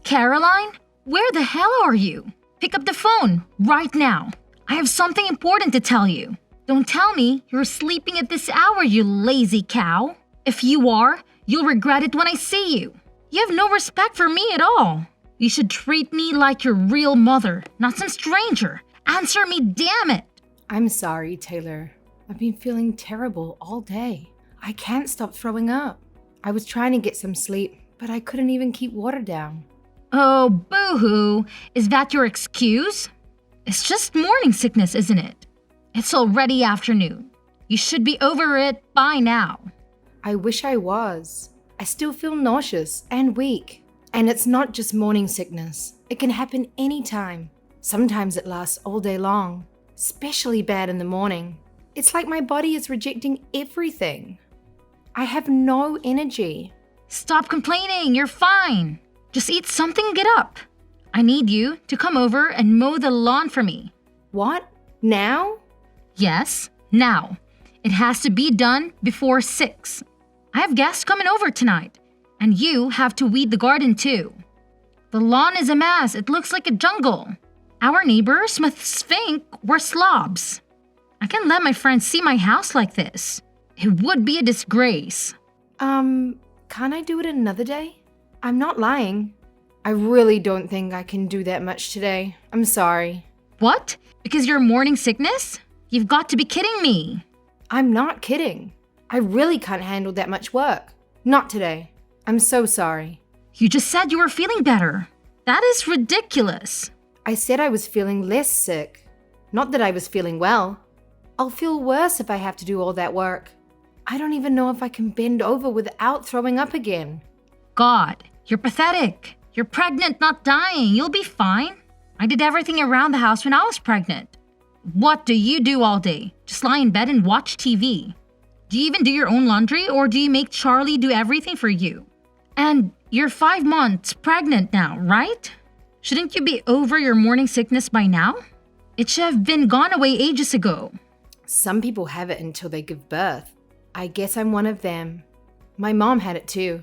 Caroline? Where the hell are you? Pick up the phone right now. I have something important to tell you. Don't tell me you're sleeping at this hour, you lazy cow. If you are, you'll regret it when I see you. You have no respect for me at all. You should treat me like your real mother, not some stranger. Answer me, damn it! I'm sorry, Taylor. I've been feeling terrible all day. I can't stop throwing up. I was trying to get some sleep, but I couldn't even keep water down. Oh, boo-hoo. Is that your excuse? It's just morning sickness, isn't it? It's already afternoon. You should be over it by now. I wish I was. I still feel nauseous and weak. And it's not just morning sickness. It can happen anytime. Sometimes it lasts all day long, especially bad in the morning. It's like my body is rejecting everything. I have no energy. Stop complaining, you're fine. Just eat something and get up. I need you to come over and mow the lawn for me. What? Now? Yes, now. It has to be done before 6. I have guests coming over tonight, and you have to weed the garden too. The lawn is a mess, it looks like a jungle. Our neighbors must think we're slobs. I can't let my friends see my house like this. It would be a disgrace. Can't I do it another day? I'm not lying. I really don't think I can do that much today. I'm sorry. What? Because you're morning sickness? You've got to be kidding me. I'm not kidding. I really can't handle that much work. Not today. I'm so sorry. You just said you were feeling better. That is ridiculous. I said I was feeling less sick. Not that I was feeling well. I'll feel worse if I have to do all that work. I don't even know if I can bend over without throwing up again. God, you're pathetic. You're pregnant, not dying. You'll be fine. I did everything around the house when I was pregnant. What do you do all day? Just lie in bed and watch TV. Do you even do your own laundry, or do you make Charlie do everything for you? And you're 5 months pregnant now, right? Shouldn't you be over your morning sickness by now? It should have been gone away ages ago. Some people have it until they give birth. I guess I'm one of them. My mom had it too.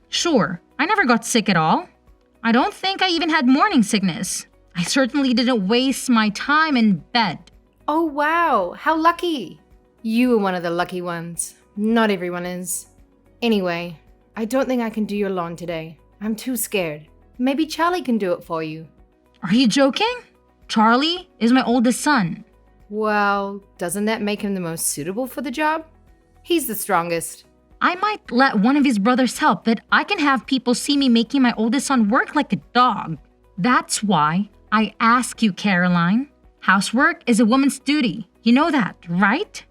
Sure. I never got sick at all. I don't think I even had morning sickness. I certainly didn't waste my time in bed. Oh wow, how lucky. You were one of the lucky ones. Not everyone is. Anyway, I don't think I can do your lawn today. I'm too scared. Maybe Charlie can do it for you. Are you joking? Charlie is my oldest son. Well, doesn't that make him the most suitable for the job? He's the strongest. I might let one of his brothers help, but I can have people see me making my oldest son work like a dog. That's why I ask you, Caroline. Housework is a woman's duty. You know that, right?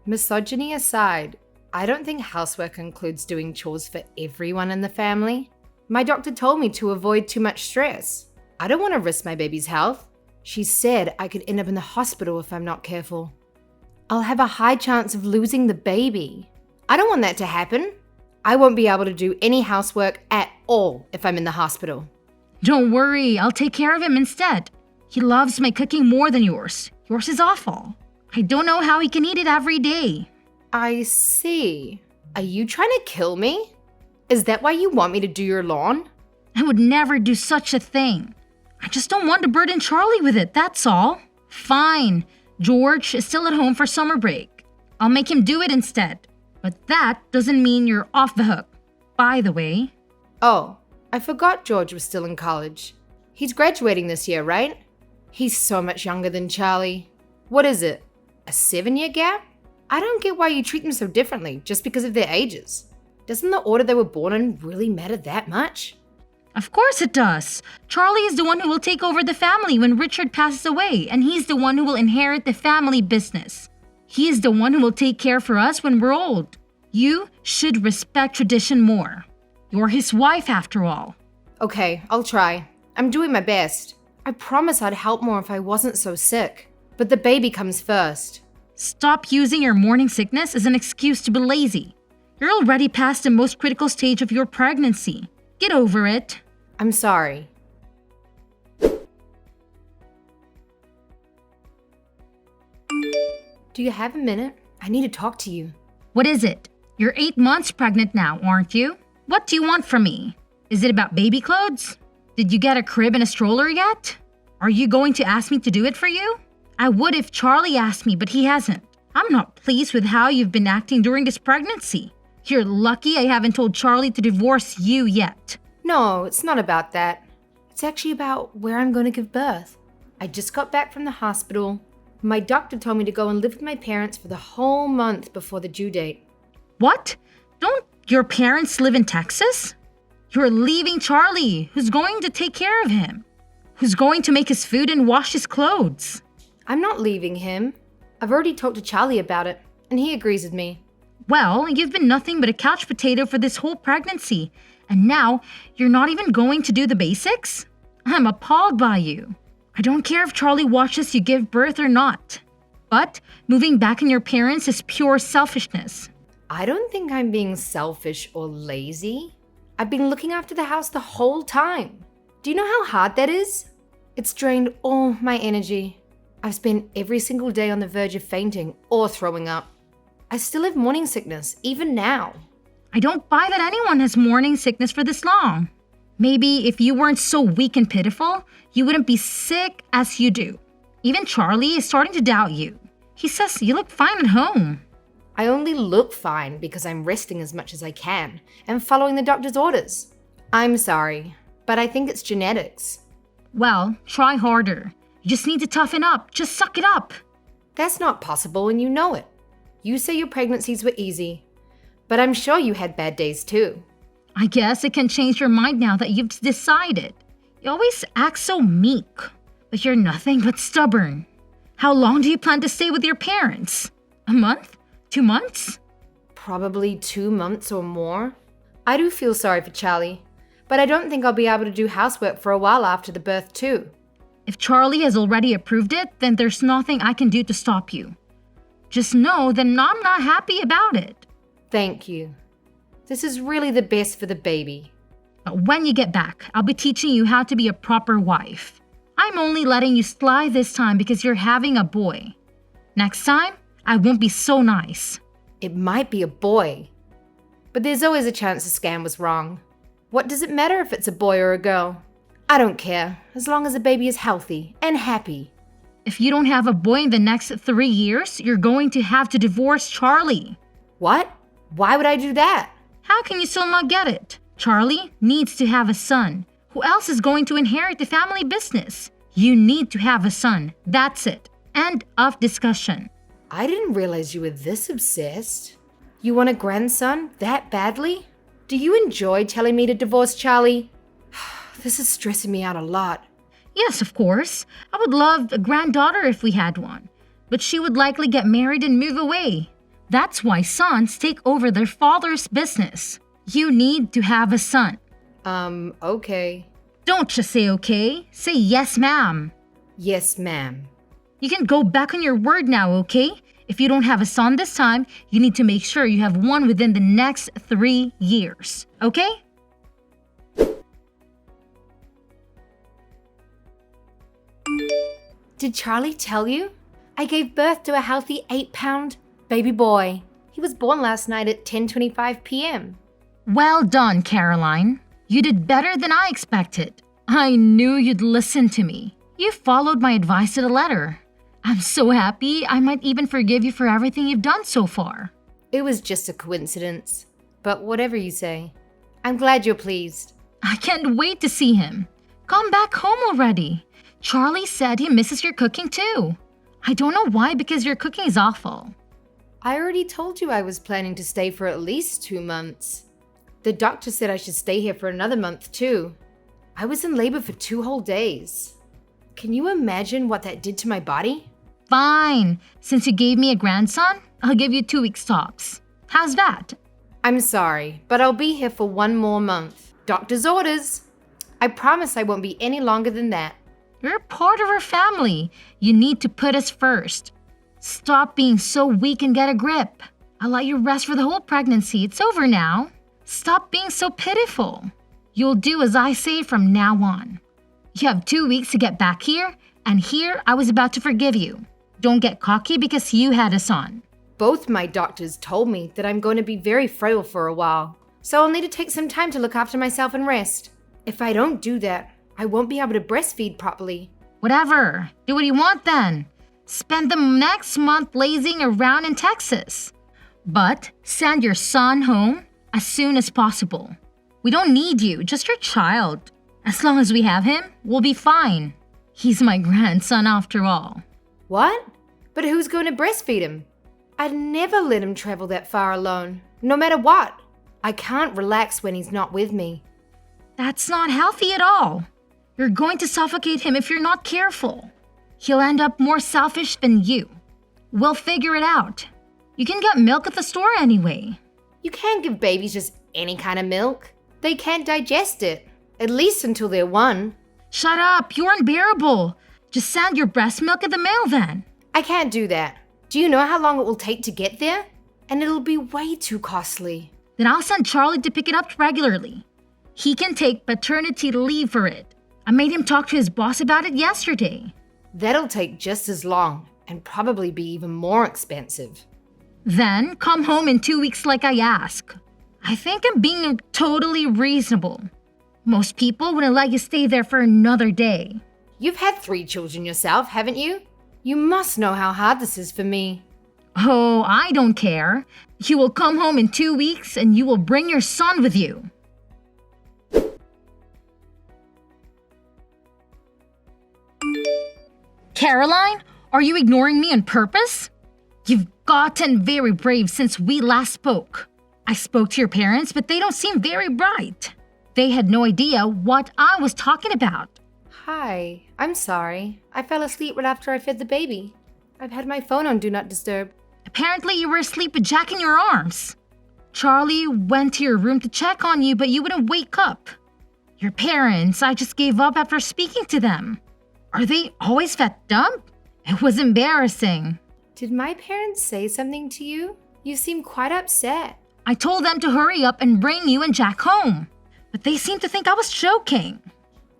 Misogyny aside, I don't think housework includes doing chores for everyone in the family. My doctor told me to avoid too much stress. I don't want to risk my baby's health. She said I could end up in the hospital if I'm not careful. I'll have a high chance of losing the baby. I don't want that to happen. I won't be able to do any housework at all if I'm in the hospital. Don't worry, I'll take care of him instead. He loves my cooking more than yours. Yours is awful. I don't know how he can eat it every day. I see. Are you trying to kill me? Is that why you want me to do your lawn? I would never do such a thing. I just don't want to burden Charlie with it, that's all. Fine. George is still at home for summer break. I'll make him do it instead. But that doesn't mean you're off the hook. By the way. Oh, I forgot George was still in college. He's graduating this year, right? He's so much younger than Charlie. What is it? A 7-year gap? I don't get why you treat them so differently just because of their ages. Doesn't the order they were born in really matter that much? Of course it does. Charlie is the one who will take over the family when Richard passes away, and he's the one who will inherit the family business. He is the one who will take care for us when we're old. You should respect tradition more. You're his wife after all. Okay, I'll try. I'm doing my best. I promise I'd help more if I wasn't so sick. But the baby comes first. Stop using your morning sickness as an excuse to be lazy. You're already past the most critical stage of your pregnancy. Get over it. I'm sorry. Do you have a minute? I need to talk to you. What is it? You're 8 months pregnant now, aren't you? What do you want from me? Is it about baby clothes? Did you get a crib and a stroller yet? Are you going to ask me to do it for you? I would if Charlie asked me, but he hasn't. I'm not pleased with how you've been acting during this pregnancy. You're lucky I haven't told Charlie to divorce you yet. No, it's not about that. It's actually about where I'm going to give birth. I just got back from the hospital. My doctor told me to go and live with my parents for the whole month before the due date. What? Don't your parents live in Texas? You're leaving Charlie, who's going to take care of him, who's going to make his food and wash his clothes. I'm not leaving him. I've already talked to Charlie about it, and he agrees with me. Well, you've been nothing but a couch potato for this whole pregnancy, and now you're not even going to do the basics? I'm appalled by you. I don't care if Charlie watches you give birth or not. But moving back on your parents is pure selfishness. I don't think I'm being selfish or lazy. I've been looking after the house the whole time. Do you know how hard that is? It's drained all my energy. I've spent every single day on the verge of fainting or throwing up. I still have morning sickness, even now. I don't buy that anyone has morning sickness for this long. Maybe if you weren't so weak and pitiful, you wouldn't be sick as you do. Even Charlie is starting to doubt you. He says you look fine at home. I only look fine because I'm resting as much as I can and following the doctor's orders. I'm sorry, but I think it's genetics. Well, try harder. You just need to toughen up. Just suck it up. That's not possible and you know it. You say your pregnancies were easy, but I'm sure you had bad days too. I guess it can change your mind now that you've decided. You always act so meek, but you're nothing but stubborn. How long do you plan to stay with your parents? A month? 2 months? Probably 2 months or more. I do feel sorry for Charlie, but I don't think I'll be able to do housework for a while after the birth too. If Charlie has already approved it, then there's nothing I can do to stop you. Just know that I'm not happy about it. Thank you. This is really the best for the baby. But when you get back, I'll be teaching you how to be a proper wife. I'm only letting you slide this time because you're having a boy. Next time, I won't be so nice. It might be a boy, but there's always a chance the scan was wrong. What does it matter if it's a boy or a girl? I don't care, as long as the baby is healthy and happy. If you don't have a boy in the next 3 years, you're going to have to divorce Charlie. What? Why would I do that? How can you still not get it? Charlie needs to have a son. Who else is going to inherit the family business? You need to have a son. That's it. End of discussion. I didn't realize you were this obsessed. You want a grandson that badly? Do you enjoy telling me to divorce Charlie? This is stressing me out a lot. Yes, of course. I would love a granddaughter if we had one. But she would likely get married and move away. That's why sons take over their father's business. You need to have a son. Okay. Don't just say okay. Say yes, ma'am. Yes, ma'am. You can go back on your word now, okay? If you don't have a son this time, you need to make sure you have one within the next 3 years, okay? Did Charlie tell you? I gave birth to a healthy 8-pound baby boy. He was born last night at 10:25 p.m. Well done, Caroline. You did better than I expected. I knew you'd listen to me. You followed my advice to the letter. I'm so happy I might even forgive you for everything you've done so far. It was just a coincidence. But whatever you say, I'm glad you're pleased. I can't wait to see him. Come back home already. Charlie said he misses your cooking too. I don't know why, because your cooking is awful. I already told you I was planning to stay for at least 2 months. The doctor said I should stay here for another month too. I was in labor for 2 whole days. Can you imagine what that did to my body? Fine. Since you gave me a grandson, I'll give you 2 weeks tops. How's that? I'm sorry, but I'll be here for 1 more month. Doctor's orders. I promise I won't be any longer than that. You're part of our family. You need to put us first. Stop being so weak and get a grip. I'll let you rest for the whole pregnancy. It's over now. Stop being so pitiful. You'll do as I say from now on. You have 2 weeks to get back here, and here I was about to forgive you. Don't get cocky because you had a son. Both my doctors told me that I'm going to be very frail for a while, so I'll need to take some time to look after myself and rest. If I don't do that, I won't be able to breastfeed properly. Whatever. Do what you want then. Spend the next month lazing around in Texas. But send your son home as soon as possible. We don't need you, just your child. As long as we have him, we'll be fine. He's my grandson after all. What? But who's going to breastfeed him? I'd never let him travel that far alone, no matter what. I can't relax when he's not with me. That's not healthy at all. You're going to suffocate him if you're not careful. He'll end up more selfish than you. We'll figure it out. You can get milk at the store anyway. You can't give babies just any kind of milk. They can't digest it, at least until they're 1. Shut up, you're unbearable. Just send your breast milk in the mail then. I can't do that. Do you know how long it will take to get there? And it'll be way too costly. Then I'll send Charlie to pick it up regularly. He can take paternity leave for it. I made him talk to his boss about it yesterday. That'll take just as long and probably be even more expensive. Then come home in 2 weeks like I ask. I think I'm being totally reasonable. Most people wouldn't let you stay there for another day. You've had 3 children yourself, haven't you? You must know how hard this is for me. Oh, I don't care. You will come home in 2 weeks and you will bring your son with you. Caroline, are you ignoring me on purpose? You've gotten very brave since we last spoke. I spoke to your parents, but they don't seem very bright. They had no idea what I was talking about. Hi, I'm sorry. I fell asleep right after I fed the baby. I've had my phone on Do Not Disturb. Apparently you were asleep with Jack in your arms. Charlie went to your room to check on you, but you wouldn't wake up. Your parents, I just gave up after speaking to them. Are they always that dumb? It was embarrassing. Did my parents say something to you? You seem quite upset. I told them to hurry up and bring you and Jack home, but they seemed to think I was joking.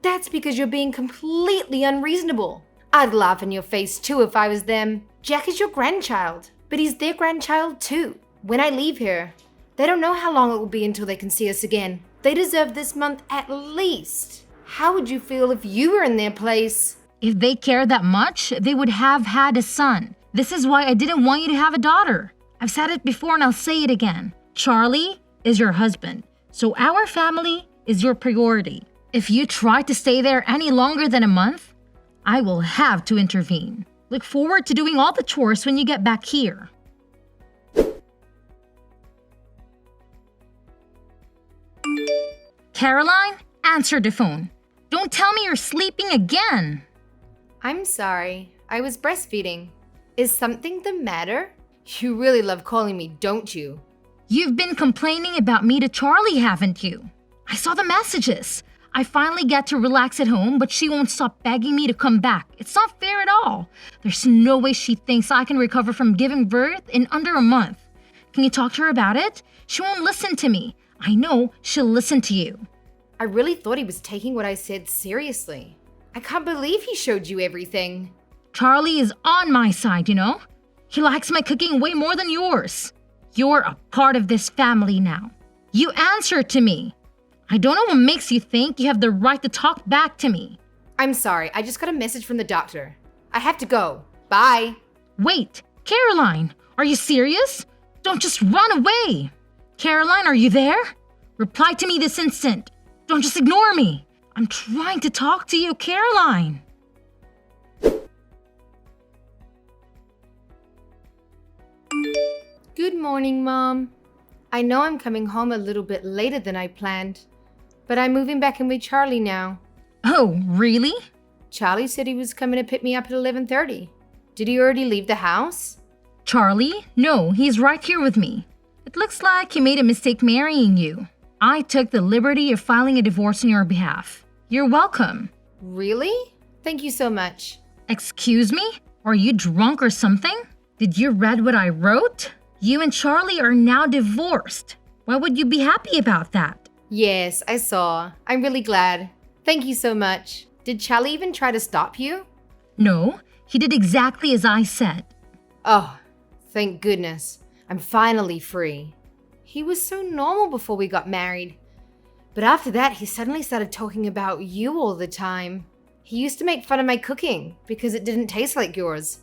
That's because you're being completely unreasonable. I'd laugh in your face too if I was them. Jack is your grandchild, but he's their grandchild too. When I leave here, they don't know how long it will be until they can see us again. They deserve this month at least. How would you feel if you were in their place? If they cared that much, they would have had a son. This is why I didn't want you to have a daughter. I've said it before and I'll say it again. Charlie is your husband, so our family is your priority. If you try to stay there any longer than a month, I will have to intervene. Look forward to doing all the chores when you get back here. Caroline, answer the phone. Don't tell me you're sleeping again. I'm sorry. I was breastfeeding. Is something the matter? You really love calling me, don't you? You've been complaining about me to Charlie, haven't you? I saw the messages. I finally get to relax at home, but she won't stop begging me to come back. It's not fair at all. There's no way she thinks I can recover from giving birth in under a month. Can you talk to her about it? She won't listen to me. I know she'll listen to you. I really thought he was taking what I said seriously. I can't believe he showed you everything. Charlie is on my side, you know? He likes my cooking way more than yours. You're a part of this family now. You answer to me. I don't know what makes you think you have the right to talk back to me. I'm sorry, I just got a message from the doctor. I have to go. Bye. Wait, Caroline, are you serious? Don't just run away. Caroline, are you there? Reply to me this instant. Don't just ignore me. I'm trying to talk to you, Caroline. Good morning, Mom. I know I'm coming home a little bit later than I planned, but I'm moving back in with Charlie now. Oh, really? Charlie said he was coming to pick me up at 11:30. Did he already leave the house? Charlie? No, he's right here with me. It looks like he made a mistake marrying you. I took the liberty of filing a divorce on your behalf. You're welcome. Really? Thank you so much. Excuse me? Are you drunk or something? Did you read what I wrote? You and Charlie are now divorced. Why would you be happy about that? Yes, I saw. I'm really glad. Thank you so much. Did Charlie even try to stop you? No, he did exactly as I said. Oh, thank goodness. I'm finally free. He was so normal before we got married. But after that, he suddenly started talking about you all the time. He used to make fun of my cooking because it didn't taste like yours.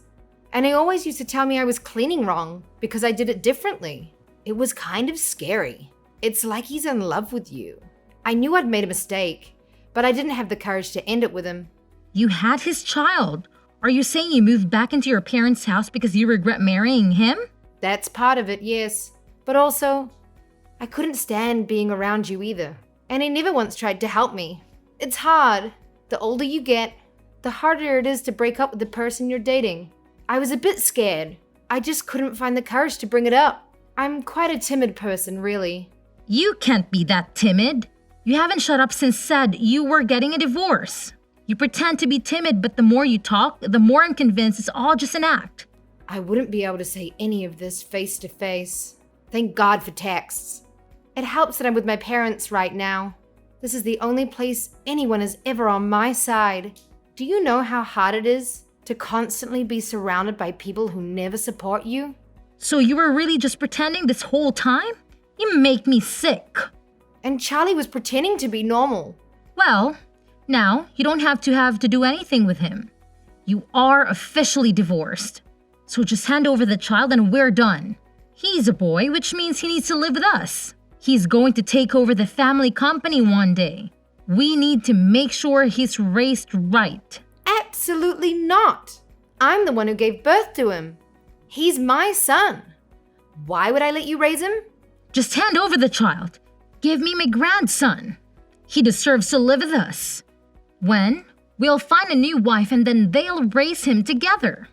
And he always used to tell me I was cleaning wrong because I did it differently. It was kind of scary. It's like he's in love with you. I knew I'd made a mistake, but I didn't have the courage to end it with him. You had his child. Are you saying you moved back into your parents' house because you regret marrying him? That's part of it, yes. But also, I couldn't stand being around you either. And he never once tried to help me. It's hard. The older you get, the harder it is to break up with the person you're dating. I was a bit scared. I just couldn't find the courage to bring it up. I'm quite a timid person, really. You can't be that timid. You haven't shut up since said you were getting a divorce. You pretend to be timid, but the more you talk, the more I'm convinced it's all just an act. I wouldn't be able to say any of this face to face. Thank God for texts. It helps that I'm with my parents right now. This is the only place anyone is ever on my side. Do you know how hard it is to constantly be surrounded by people who never support you? So you were really just pretending this whole time? You make me sick. And Charlie was pretending to be normal. Well, now you don't have to do anything with him. You are officially divorced. So just hand over the child and we're done. He's a boy, which means he needs to live with us. He's going to take over the family company one day. We need to make sure he's raised right. Absolutely not. I'm the one who gave birth to him. He's my son. Why would I let you raise him? Just hand over the child. Give me my grandson. He deserves to live with us. When? We'll find a new wife and then they'll raise him together.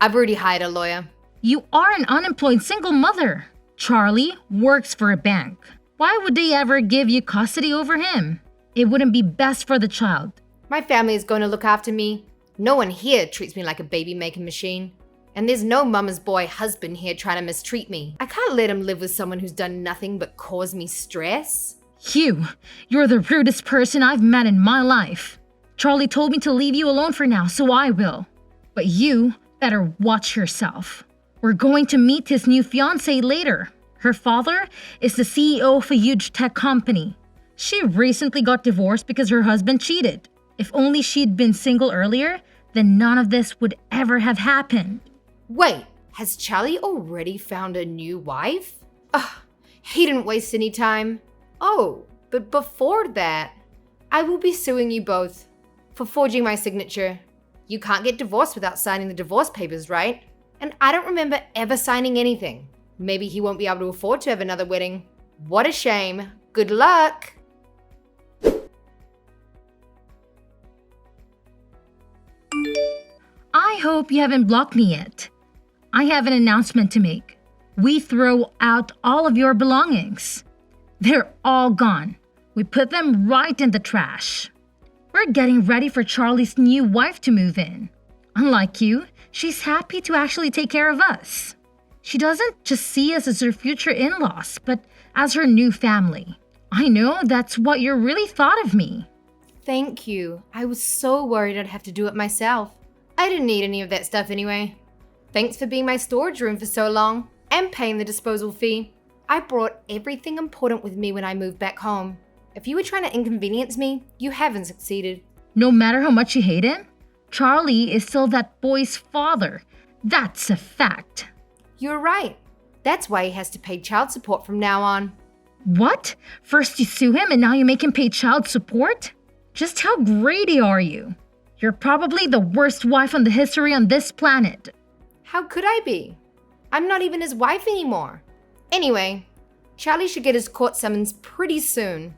I've already hired a lawyer. You are an unemployed single mother. Charlie works for a bank. Why would they ever give you custody over him? It wouldn't be best for the child. My family is going to look after me. No one here treats me like a baby-making machine. And there's no mama's boy husband here trying to mistreat me. I can't let him live with someone who's done nothing but cause me stress. You're the rudest person I've met in my life. Charlie told me to leave you alone for now, so I will. But you better watch yourself. We're going to meet his new fiancée later. Her father is the CEO of a huge tech company. She recently got divorced because her husband cheated. If only she'd been single earlier, then none of this would ever have happened. Wait, has Charlie already found a new wife? Ugh, he didn't waste any time. Oh, but before that, I will be suing you both for forging my signature. You can't get divorced without signing the divorce papers, right? And I don't remember ever signing anything. Maybe he won't be able to afford to have another wedding. What a shame. Good luck. I hope you haven't blocked me yet. I have an announcement to make. We throw out all of your belongings. They're all gone. We put them right in the trash. We're getting ready for Charlie's new wife to move in. Unlike you, she's happy to actually take care of us. She doesn't just see us as her future in-laws, but as her new family. I know that's what you really thought of me. Thank you. I was so worried I'd have to do it myself. I didn't need any of that stuff anyway. Thanks for being my storage room for so long and paying the disposal fee. I brought everything important with me when I moved back home. If you were trying to inconvenience me, you haven't succeeded. No matter how much you hate him, Charlie is still that boy's father. That's a fact. You're right. That's why he has to pay child support from now on. What? First you sue him and now you make him pay child support? Just how greedy are you? You're probably the worst wife on the history on this planet. How could I be? I'm not even his wife anymore. Anyway, Charlie should get his court summons pretty soon.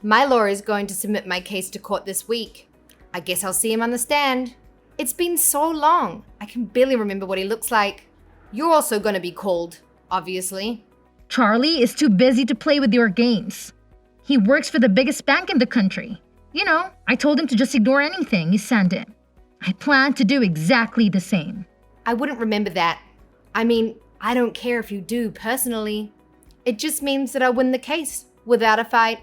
My lawyer is going to submit my case to court this week. I guess I'll see him on the stand. It's been so long, I can barely remember what he looks like. You're also going to be called, obviously. Charlie is too busy to play with your games. He works for the biggest bank in the country. You know, I told him to just ignore anything you send him. I plan to do exactly the same. I wouldn't remember that. I mean, I don't care if you do personally. It just means that I win the case without a fight.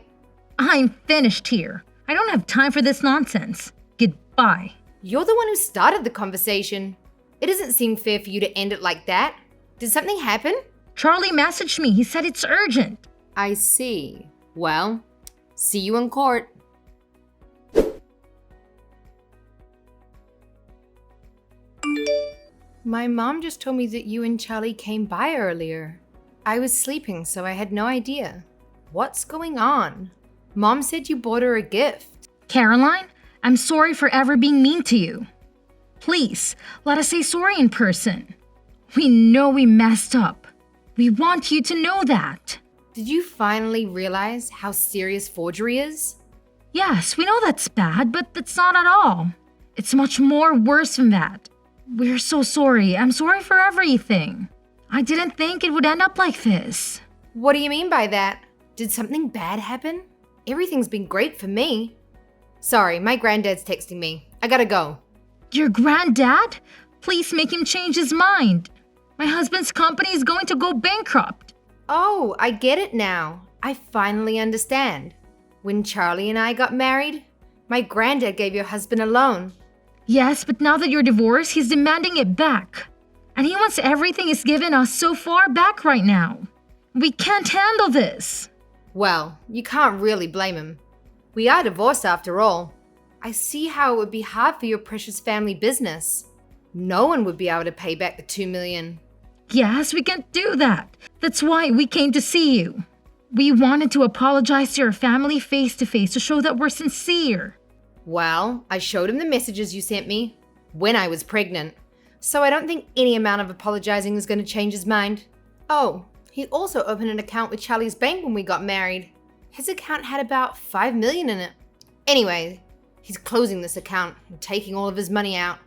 I'm finished here. I don't have time for this nonsense. Goodbye. You're the one who started the conversation. It doesn't seem fair for you to end it like that. Did something happen? Charlie messaged me. He said it's urgent. I see. Well, see you in court. My mom just told me that you and Charlie came by earlier. I was sleeping, so I had no idea. What's going on? Mom said you bought her a gift. Caroline, I'm sorry for ever being mean to you. Please, let us say sorry in person. We know we messed up. We want you to know that. Did you finally realize how serious forgery is? Yes, we know that's bad, but that's not at all. It's much more worse than that. We're so sorry. I'm sorry for everything. I didn't think it would end up like this. What do you mean by that? Did something bad happen? Everything's been great for me. Sorry, my granddad's texting me. I gotta go. Your granddad? Please make him change his mind. My husband's company is going to go bankrupt. Oh, I get it now. I finally understand. When Charlie and I got married, my granddad gave your husband a loan. Yes, but now that you're divorced, he's demanding it back. And he wants everything he's given us so far back right now. We can't handle this. Well, you can't really blame him. We are divorced after all. I see how it would be hard for your precious family business. No one would be able to pay back the $2 million. Yes, we can't do that. That's why we came to see you. We wanted to apologize to your family face to face to show that we're sincere. Well, I showed him the messages you sent me when I was pregnant. So I don't think any amount of apologizing is going to change his mind. Oh, he also opened an account with Charlie's bank when we got married. His account had about $5 million in it. Anyway, he's closing this account and taking all of his money out.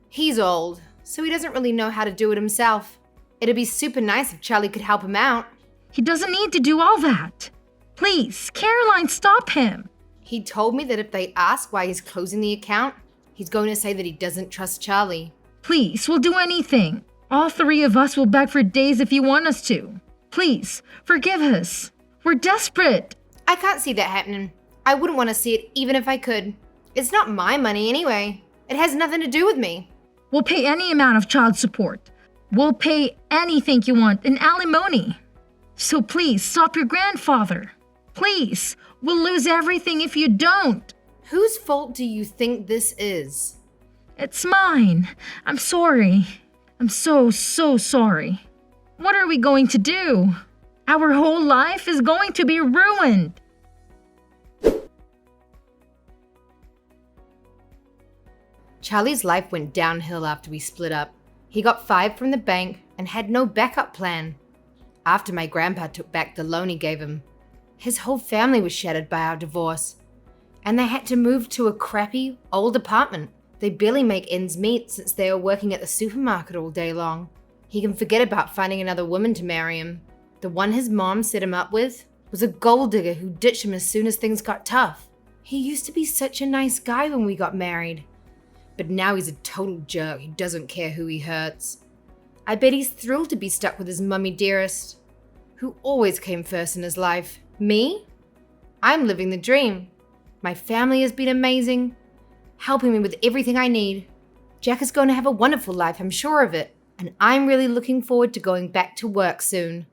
He's old, so he doesn't really know how to do it himself. It'd be super nice if Charlie could help him out. He doesn't need to do all that. Please, Caroline, stop him. He told me that if they ask why he's closing the account, he's going to say that he doesn't trust Charlie. Please, we'll do anything. All three of us will beg for days if you want us to. Please, forgive us. We're desperate. I can't see that happening. I wouldn't want to see it even if I could. It's not my money anyway. It has nothing to do with me. We'll pay any amount of child support. We'll pay anything you want in alimony. So please, stop your grandfather. Please, we'll lose everything if you don't. Whose fault do you think this is? It's mine. I'm sorry. I'm so sorry. What are we going to do? Our whole life is going to be ruined. Charlie's life went downhill after we split up. He got fired from the bank and had no backup plan. After my grandpa took back the loan he gave him, his whole family was shattered by our divorce, and they had to move to a crappy, old apartment. They barely make ends meet since they are working at the supermarket all day long. He can forget about finding another woman to marry him. The one his mom set him up with was a gold digger who ditched him as soon as things got tough. He used to be such a nice guy when we got married, but now he's a total jerk who doesn't care who he hurts. I bet he's thrilled to be stuck with his mummy dearest, who always came first in his life. Me? I'm living the dream. My family has been amazing, helping me with everything I need. Jack is going to have a wonderful life, I'm sure of it, and I'm really looking forward to going back to work soon.